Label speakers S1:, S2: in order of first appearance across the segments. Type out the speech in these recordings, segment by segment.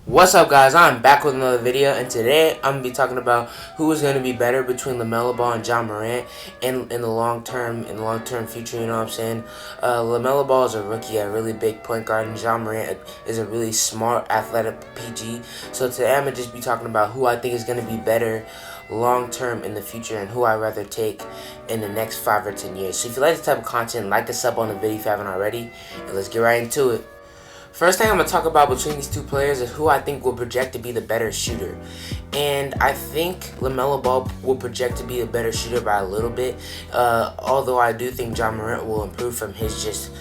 S1: What's up, guys? I'm back with another video, and today I'm gonna be talking about who is gonna be better between Lamelo Ball and John Morant in the long term future. You know what I'm saying? Lamelo Ball is a rookie, a really big point guard, and John Morant is a really smart, athletic PG. So today I'm gonna just be talking about who I think is gonna be better long term in the future and who I'd rather take in the next 5 or 10 years. So if you like this type of content, like this up on the video if you haven't already, and let's get right into it. First thing I'm going to talk about between these two players is who I think will project to be the better shooter. And I think Lamelo Ball will project to be a better shooter by a little bit. Although I do think John Morant will improve from his just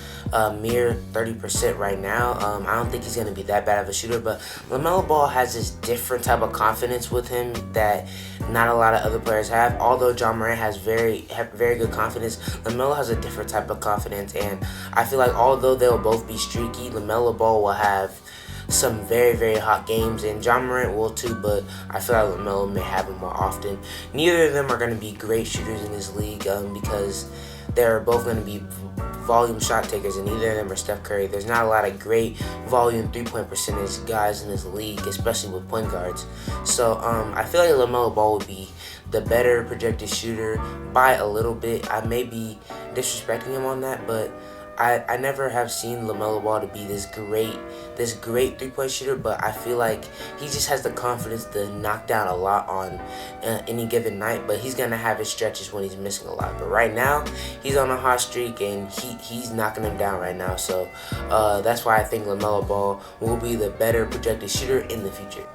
S1: mere 30% right now. I don't think he's going to be that bad of a shooter, but Lamelo Ball has this different type of confidence with him that not a lot of other players have. Although John Morant has very good confidence, Lamelo has a different type of confidence, and I feel like although they'll both be streaky, Lamelo Ball will have some very hot games, and John Morant will too, but I feel like Lamelo may have them more often. Neither of them are going to be great shooters in this league because they're both going to be volume shot takers, and neither of them are Steph Curry. There's not a lot of great volume three-point percentage guys in this league, especially with point guards. So I feel like LaMelo Ball would be the better projected shooter by a little bit. I may be disrespecting him on that, but I never have seen LaMelo Ball to be this great three-point shooter, but I feel like he just has the confidence to knock down a lot on any given night, but he's going to have his stretches when he's missing a lot. But right now, he's on a hot streak, and he's knocking them down right now, so that's why I think LaMelo Ball will be the better projected shooter in the future.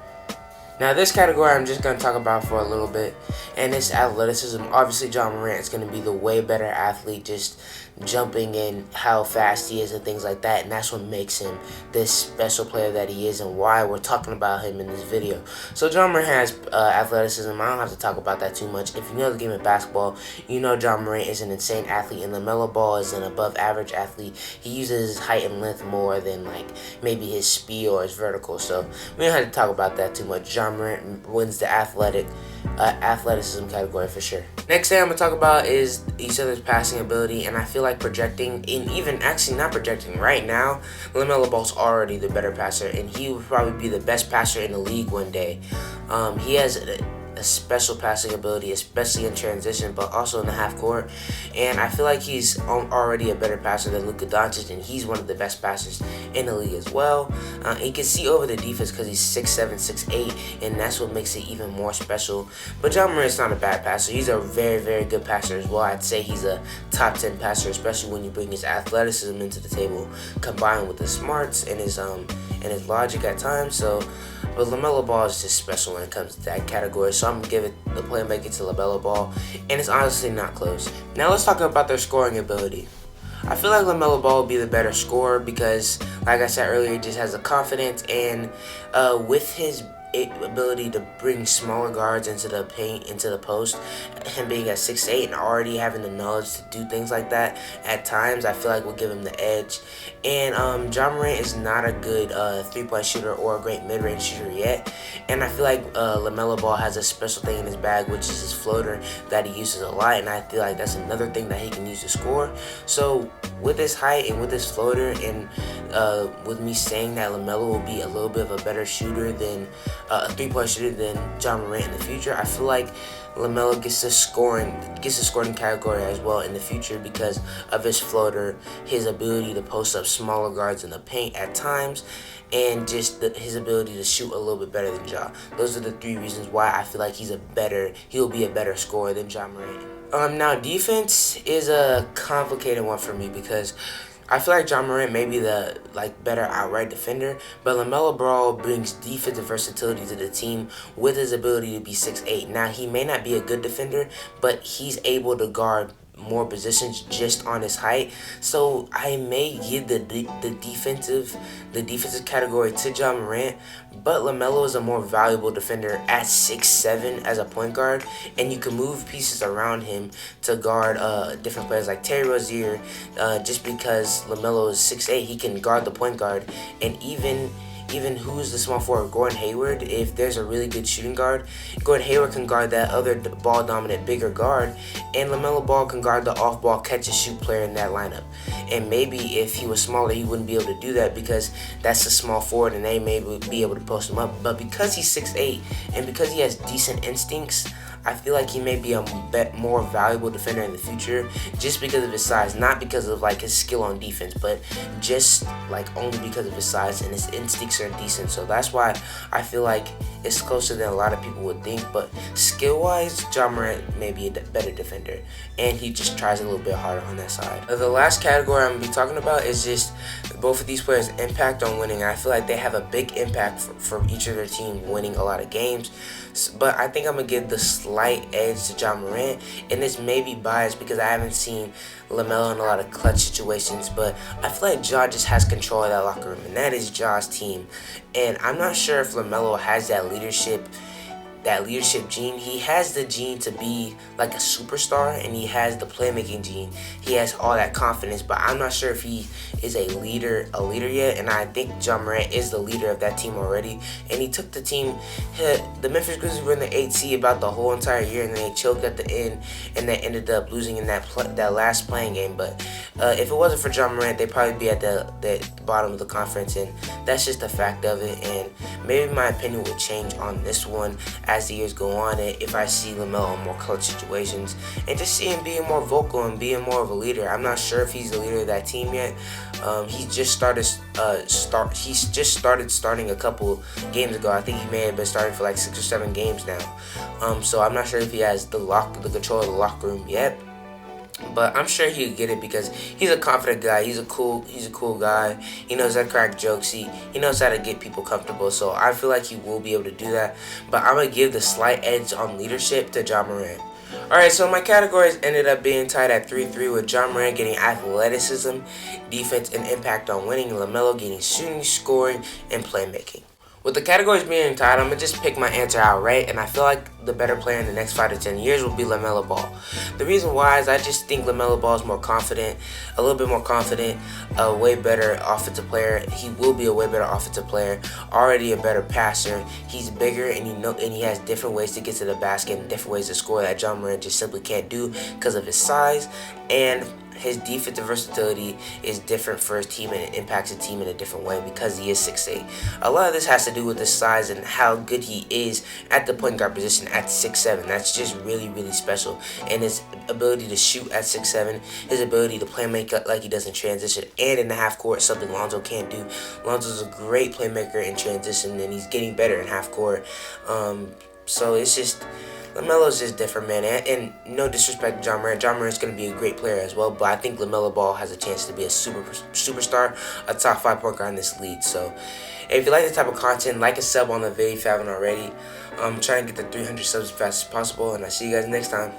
S1: Now, this category I'm just going to talk about for a little bit, and it's athleticism. Obviously, John Morant is going to be the way better athlete, just jumping and how fast he is and things like that, and that's what makes him this special player that he is and why we're talking about him in this video. So John Morant has athleticism. I don't have to talk about that too much. If you know the game of basketball, you know John Morant is an insane athlete, and LaMelo Ball is an above average athlete. He uses his height and length more than like maybe his speed or his vertical, so we don't have to talk about that too much. John Morant wins the athleticism category for sure. Next thing I'm going to talk about is each other's passing ability, and I feel like projecting, and even actually not projecting, right now, LaMelo Ball's already the better passer, and he will probably be the best passer in the league one day. He has a special passing ability, especially in transition, but also in the half court. And I feel like he's already a better passer than Luka Doncic, and he's one of the best passers in the league as well. He can see over the defense because he's 6'7", 6'8", and that's what makes it even more special. But John Morant's not a bad passer. He's a very good passer as well. I'd say he's a top 10 passer, especially when you bring his athleticism into the table, combined with his smarts and his logic at times. So, but LaMelo Ball is just special when it comes to that category. So I'm going to give it the playmaker to LaMelo Ball, and it's honestly not close. Now let's talk about their scoring ability. I feel like LaMelo Ball will be the better scorer because, like I said earlier, he just has the confidence, and with his ability to bring smaller guards into the paint, into the post, him being at 6'8" and already having the knowledge to do things like that at times, I feel like will give him the edge. And John Morant is not a good three-point shooter or a great mid-range shooter yet, and I feel like LaMelo Ball has a special thing in his bag, which is his floater that he uses a lot, and I feel like that's another thing that he can use to score. So with his height and with his floater, and with me saying that LaMelo will be a little bit of a better shooter than a three-point shooter than John Morant in the future, I feel like LaMelo gets the scoring category as well in the future because of his floater, his ability to post up smaller guards in the paint at times, and just his ability to shoot a little bit better than Ja. Those are the three reasons why I feel like he'll be a better scorer than John Morant. Now defense is a complicated one for me because I feel like John Morant may be the better outright defender, but LaMelo Ball brings defensive versatility to the team with his ability to be 6'8". Now, he may not be a good defender, but he's able to guard more positions just on his height. So I may give the defensive category to John Morant, but LaMelo is a more valuable defender at 6'7" as a point guard, and you can move pieces around him to guard different players like Terry Rozier. Just because LaMelo is 6'8", he can guard the point guard, and even even who's the small forward, Gordon Hayward. If there's a really good shooting guard, Gordon Hayward can guard that other ball dominant bigger guard, and Lamelo Ball can guard the off ball catch and shoot player in that lineup. And maybe if he was smaller, he wouldn't be able to do that because that's a small forward and they may be able to post him up. But because he's 6'8" and because he has decent instincts, I feel like he may be a more valuable defender in the future just because of his size, not because of like his skill on defense, but just like only because of his size, and his instincts are decent. So that's why I feel like it's closer than a lot of people would think. But skill-wise, Ja Morant may be a better defender, and he just tries a little bit harder on that side. The last category I'm going to be talking about is just both of these players' impact on winning. I feel like they have a big impact from each of their team winning a lot of games. But I think I'm going to give the slight edge to Ja Morant, and this may be biased because I haven't seen Lamelo in a lot of clutch situations, but I feel like Ja just has control of that locker room, and that is Ja's team. And I'm not sure if Lamelo has that leadership gene. He has the gene to be like a superstar, and he has the playmaking gene. He has all that confidence, but I'm not sure if he is a leader yet. And I think Ja Morant is the leader of that team already. And he took the team. The Memphis Grizzlies were in the 8th seed about the whole entire year, and they choked at the end, and they ended up losing in that last playing game. But if it wasn't for Ja Morant, they'd probably be at the bottom of the conference, and that's just a fact of it. And maybe my opinion will change on this one as the years go on, and if I see Lamelo in more clutch situations, and just see him being more vocal and being more of a leader. I'm not sure if he's the leader of that team yet. He's just started starting a couple games ago. I think he may have been starting for like 6 or 7 games now. So I'm not sure if he has the control of the locker room yet. But I'm sure he'll get it because he's a confident guy. He's a cool guy. He knows how to crack jokes. He knows how to get people comfortable. So I feel like he will be able to do that. But I'm going to give the slight edge on leadership to Ja Morant. Alright, so my categories ended up being tied at 3-3 with Ja Morant getting athleticism, defense, and impact on winning, and Lamelo getting shooting, scoring, and playmaking. With the categories being tied, I'm going to just pick my answer outright, and I feel like the better player in the next 5 to 10 years will be Lamelo Ball. The reason why is I just think Lamelo Ball is more confident, a little bit more confident, a way better offensive player. He will be a way better offensive player, already a better passer. He's bigger, and he has different ways to get to the basket and different ways to score that Ja Morant just simply can't do because of his size, and his defensive versatility is different for his team, and it impacts the team in a different way because he is 6'8". A lot of this has to do with his size and how good he is at the point guard position at 6'7". That's just really, really special. And his ability to shoot at 6'7", his ability to play make like he does in transition and in the half court, something Lonzo can't do. Lonzo's a great playmaker in transition, and he's getting better in half court. So it's just, LaMelo's just different, man. And no disrespect to Ja Morant. Ja Morant's going to be a great player as well, but I think LaMelo Ball has a chance to be a superstar, a top 5 point guard in this league. So if you like this type of content, like and sub on the video if you haven't already. I'm trying to get the 300 subs as fast as possible, and I'll see you guys next time.